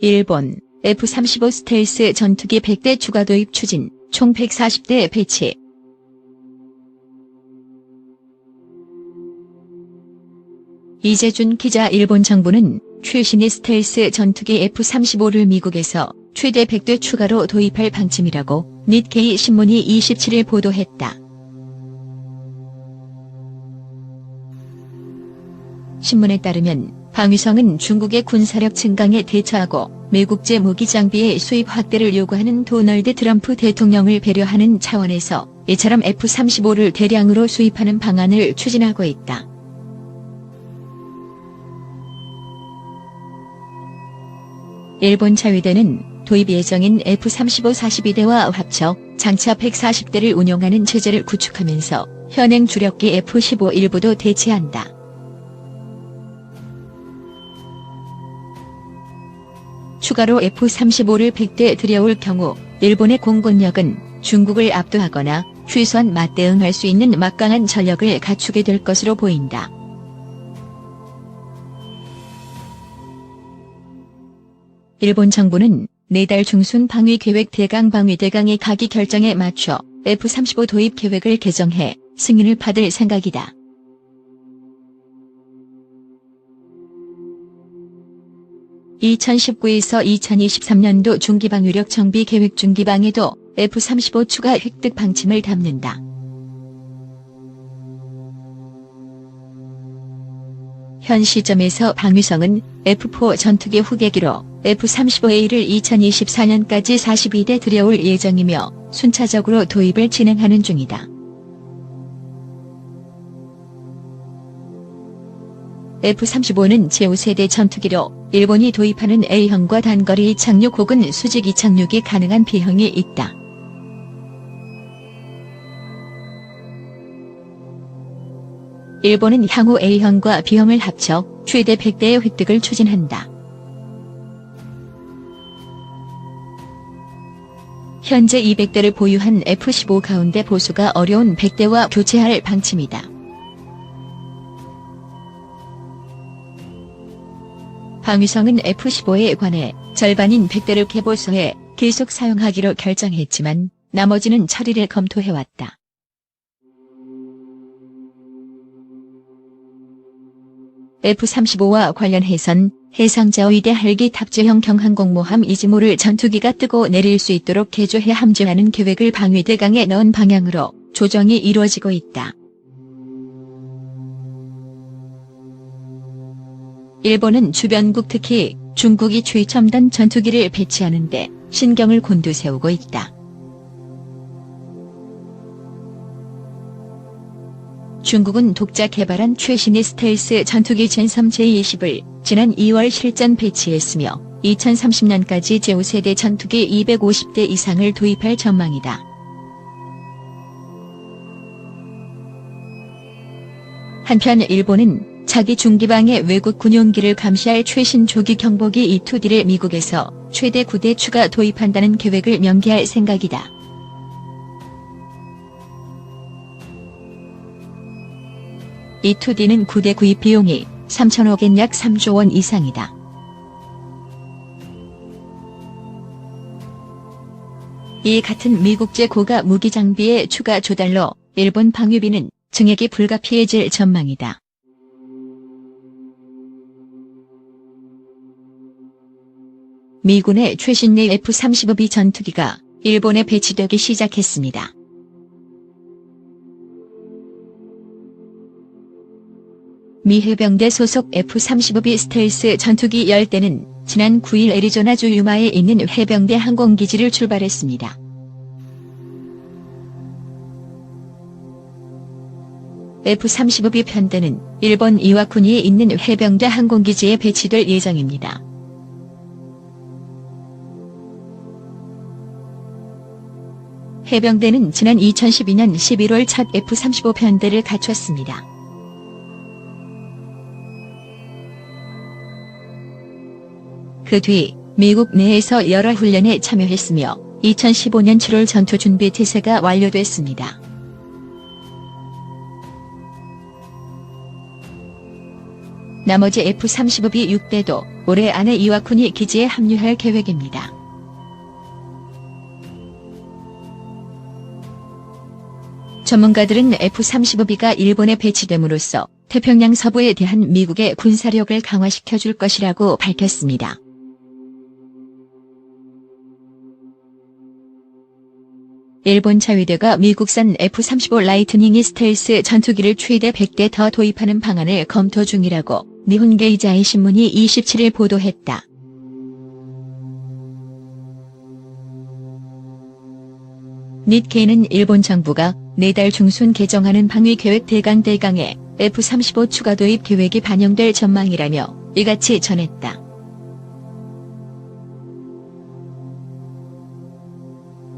일본 F-35 스텔스 전투기 100대 추가 도입 추진, 총 140대 배치. 이재준 기자. 일본 정부는 최신의 스텔스 전투기 F-35를 미국에서 최대 100대 추가로 도입할 방침이라고 니케이 신문이 27일 보도했다. 신문에 따르면 방위성은 중국의 군사력 증강에 대처하고 미국제 무기 장비의 수입 확대를 요구하는 도널드 트럼프 대통령을 배려하는 차원에서 이처럼 F-35를 대량으로 수입하는 방안을 추진하고 있다. 일본 자위대는 도입 예정인 F-35 42대와 합쳐 장차 140대를 운용하는 체제를 구축하면서 현행 주력기 F-15 일부도 대체한다. 추가로 F-35를 100대 들여올 경우 일본의 공군력은 중국을 압도하거나 최소한 맞대응할 수 있는 막강한 전력을 갖추게 될 것으로 보인다. 일본 정부는 내달 중순 방위계획 대강방위대강의 가기 결정에 맞춰 F-35 도입 계획을 개정해 승인을 받을 생각이다. (2019에서 2023년도) 중기방위력 정비 계획 중기방에도 F-35 추가 획득 방침을 담는다. 현 시점에서 방위성은 F-4 전투기 후계기로 F-35A를 2024년까지 42대 들여올 예정이며 순차적으로 도입을 진행하는 중이다. F-35는 제5세대 전투기로 일본이 도입하는 A형과 단거리 착륙 혹은 수직 이착륙이 가능한 B형이 있다. 일본은 향후 A형과 B형을 합쳐 최대 100대의 획득을 추진한다. 현재 200대를 보유한 F-15 가운데 보수가 어려운 100대와 교체할 방침이다. 방위성은 F-15에 관해 절반인 100대를 개보수해 계속 사용하기로 결정했지만 나머지는 처리를 검토해왔다. F-35와 관련해선 해상자위대 헬기 탑재형 경항공모함 이즈모를 전투기가 뜨고 내릴 수 있도록 개조해 함재하는 계획을 방위대강에 넣은 방향으로 조정이 이루어지고 있다. 일본은 주변국 특히 중국이 최첨단 전투기를 배치하는 데 신경을 곤두세우고 있다. 중국은 독자 개발한 최신의 스텔스 전투기 젠섬 제20을 지난 2월 실전 배치했으며 2030년까지 제5세대 전투기 250대 이상을 도입할 전망이다. 한편 일본은 자기 중기방의 외국 군용기를 감시할 최신 조기 경보기 E-2D를 미국에서 최대 9대 추가 도입한다는 계획을 명기할 생각이다. E-2D는 9대 구입 비용이 3,000억 엔 약 3조 원 이상이다. 이 같은 미국제 고가 무기 장비의 추가 조달로 일본 방위비는 증액이 불가피해질 전망이다. 미군의 최신의 F-35B 전투기가 일본에 배치되기 시작했습니다. 미 해병대 소속 F-35B 스텔스 전투기 10대는 지난 9일 애리조나주 유마에 있는 해병대 항공기지를 출발했습니다. F-35B 편대는 일본 이와쿠니에 있는 해병대 항공기지에 배치될 예정입니다. 해병대는 지난 2012년 11월 첫 F-35 편대를 갖췄습니다. 그 뒤 미국 내에서 여러 훈련에 참여했으며 2015년 7월 전투 준비 태세가 완료됐습니다. 나머지 F-35B 6대도 올해 안에 이와쿠니 기지에 합류할 계획입니다. 전문가들은 F-35B가 일본에 배치됨으로써 태평양 서부에 대한 미국의 군사력을 강화시켜줄 것이라고 밝혔습니다. 일본 자위대가 미국산 F-35 라이트닝 스텔스 전투기를 최대 100대 더 도입하는 방안을 검토 중이라고 니혼게이자이 신문이 27일 보도했다. 니케이는 일본 정부가 내달 중순 개정하는 방위계획 대강에 F-35 추가 도입 계획이 반영될 전망이라며 이같이 전했다.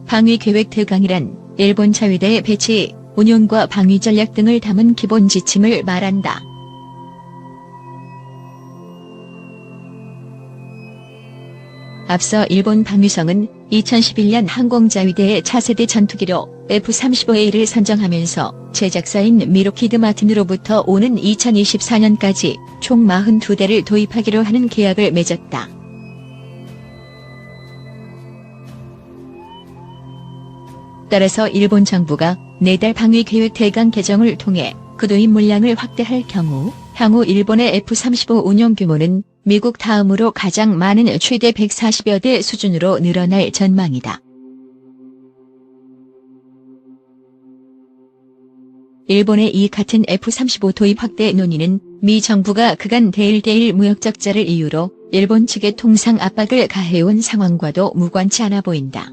방위계획 대강이란 일본 자위대의 배치, 운용과 방위 전략 등을 담은 기본 지침을 말한다. 앞서 일본 방위성은 2011년 항공자위대의 차세대 전투기로 F-35A를 선정하면서 제작사인 미로키드 마틴으로부터 오는 2024년까지 총 42대를 도입하기로 하는 계약을 맺었다. 따라서 일본 정부가 내달 방위계획 대강 개정을 통해 그 도입 물량을 확대할 경우 향후 일본의 F-35 운용 규모는 미국 다음으로 가장 많은 최대 140여 대 수준으로 늘어날 전망이다. 일본의 이 같은 F-35 도입 확대 논의는 미 정부가 그간 대일 무역 적자를 이유로 일본 측에 통상 압박을 가해온 상황과도 무관치 않아 보인다.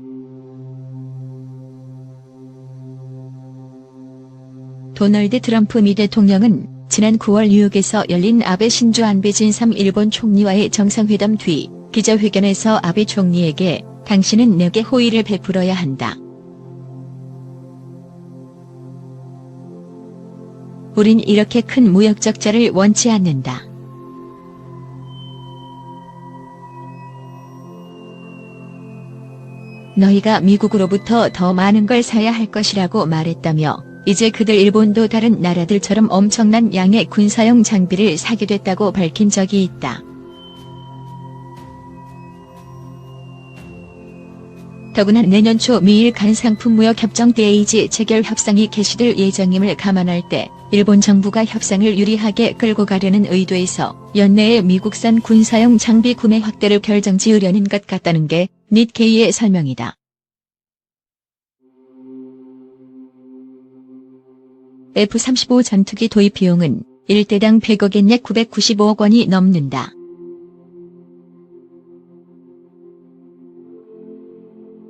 도널드 트럼프 미 대통령은 지난 9월 뉴욕에서 열린 아베 신조 안배 진3 일본 총리와의 정상회담 뒤 기자회견에서 아베 총리에게 당신은 내게 호의를 베풀어야 한다. 우린 이렇게 큰 무역 적자를 원치 않는다. 너희가 미국으로부터 더 많은 걸 사야 할 것이라고 말했다며 이제 그들 일본도 다른 나라들처럼 엄청난 양의 군사용 장비를 사게 됐다고 밝힌 적이 있다. 더구나 내년 초 미일 간 상품무역 협정 DAG 재결 협상이 개시될 예정임을 감안할 때 일본 정부가 협상을 유리하게 끌고 가려는 의도에서 연내에 미국산 군사용 장비 구매 확대를 결정지으려는 것 같다는 게 니케이의 설명이다. F-35 전투기 도입 비용은 1대당 100억 엔 약 995억 원이 넘는다.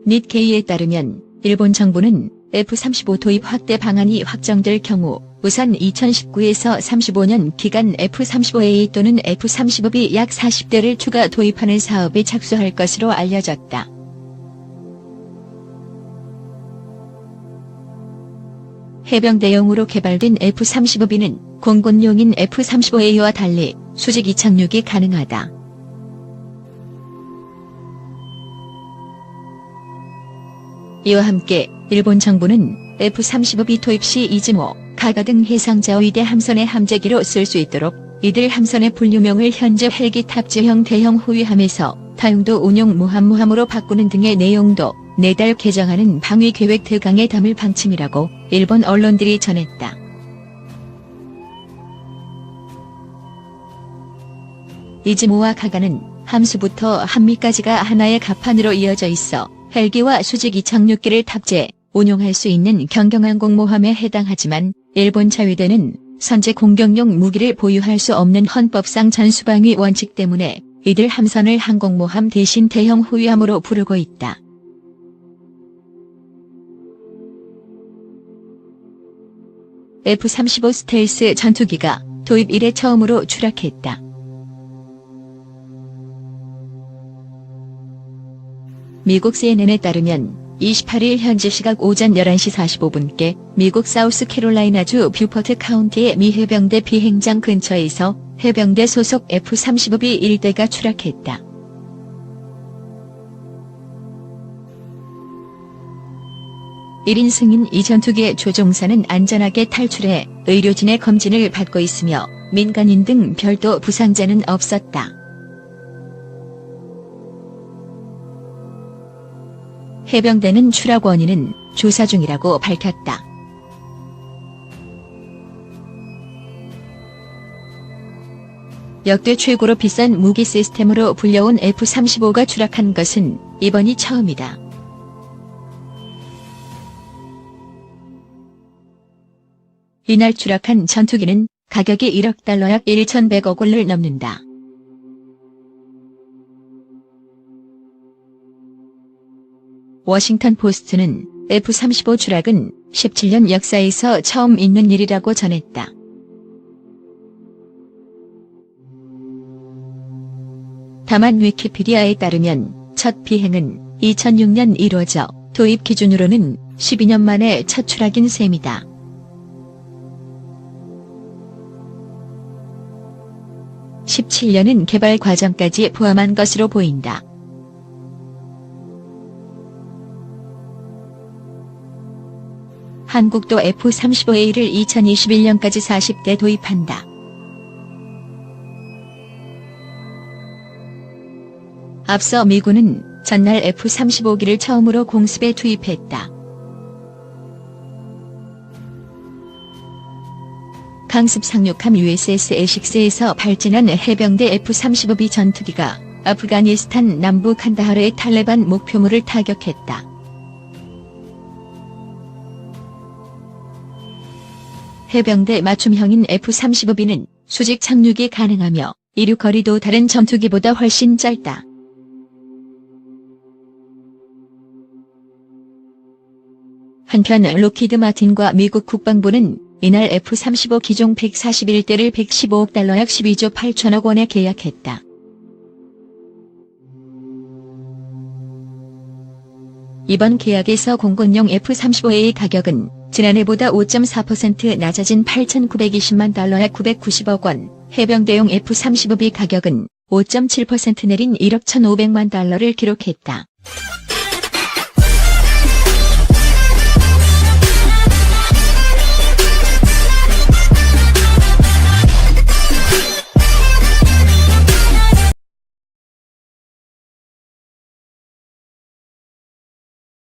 니케이에 따르면 일본 정부는 F-35 도입 확대 방안이 확정될 경우 우선 2019에서 35년 기간 F-35A 또는 F-35B 약 40대를 추가 도입하는 사업에 착수할 것으로 알려졌다. 해병대용으로 개발된 F-35B는 공군용인 F-35A와 달리 수직 이착륙이 가능하다. 이와 함께 일본 정부는 F-35B 도입 시 이즈모, 가가 등 해상자위대 함선의 함재기로 쓸 수 있도록 이들 함선의 분류명을 현재 헬기 탑재형 대형 호위함에서 타용도 운용 무함무함으로 바꾸는 등의 내용도 내달 개정하는 방위계획 대강에 담을 방침이라고 일본 언론들이 전했다. 이즈모와 가가는 함수부터 한미까지가 하나의 갑판으로 이어져 있어 헬기와 수직 이착륙기를 탑재, 운용할 수 있는 경경항공모함에 해당하지만 일본 자위대는 선제 공격용 무기를 보유할 수 없는 헌법상 전수방위 원칙 때문에 이들 함선을 항공모함 대신 대형 호위함으로 부르고 있다. F-35 스텔스 전투기가 도입 이래 처음으로 추락했다. 미국 CNN에 따르면 28일 현지 시각 오전 11시 45분께 미국 사우스캐롤라이나주 뷰포트 카운티의 미 해병대 비행장 근처에서 해병대 소속 F-35B 1대가 추락했다. (1인) 승인 이 전투기의 조종사는 안전하게 탈출해 의료진의 검진을 받고 있으며 민간인 등 별도 부상자는 없었다. 해병대는 추락 원인은 조사 중이라고 밝혔다. 역대 최고로 비싼 무기 시스템으로 불려온 F-35가 추락한 것은 이번이 처음이다. 이날 추락한 전투기는 가격이 1억 달러 약 1,100억 원을 넘는다. 워싱턴 포스트는 F-35 추락은 17년 역사에서 처음 있는 일이라고 전했다. 다만 위키피디아에 따르면 첫 비행은 2006년 이루어져 도입 기준으로는 12년 만에 첫 추락인 셈이다. (17년은) 개발 과정까지 포함한 것으로 보인다. 한국도 F-35A를 2021년까지 40대 도입한다. 앞서 미군은 전날 F-35기를 처음으로 공습에 투입했다. 강습 상륙함 USS 에식스에서 발진한 해병대 F-35B 전투기가 아프가니스탄 남부 칸다하르의 탈레반 목표물을 타격했다. 해병대 맞춤형인 F-35B는 수직 착륙이 가능하며 이륙 거리도 다른 전투기보다 훨씬 짧다. 한편 록히드 마틴과 미국 국방부는 이날 F-35 기종 141대를 115억 달러 약 12조 8천억 원에 계약했다. 이번 계약에서 공군용 F-35A 가격은 지난해보다 5.4% 낮아진 8,920만 달러 약 990억 원, 해병대용 F-35B 가격은 5.7% 내린 1억 1,500만 달러를 기록했다.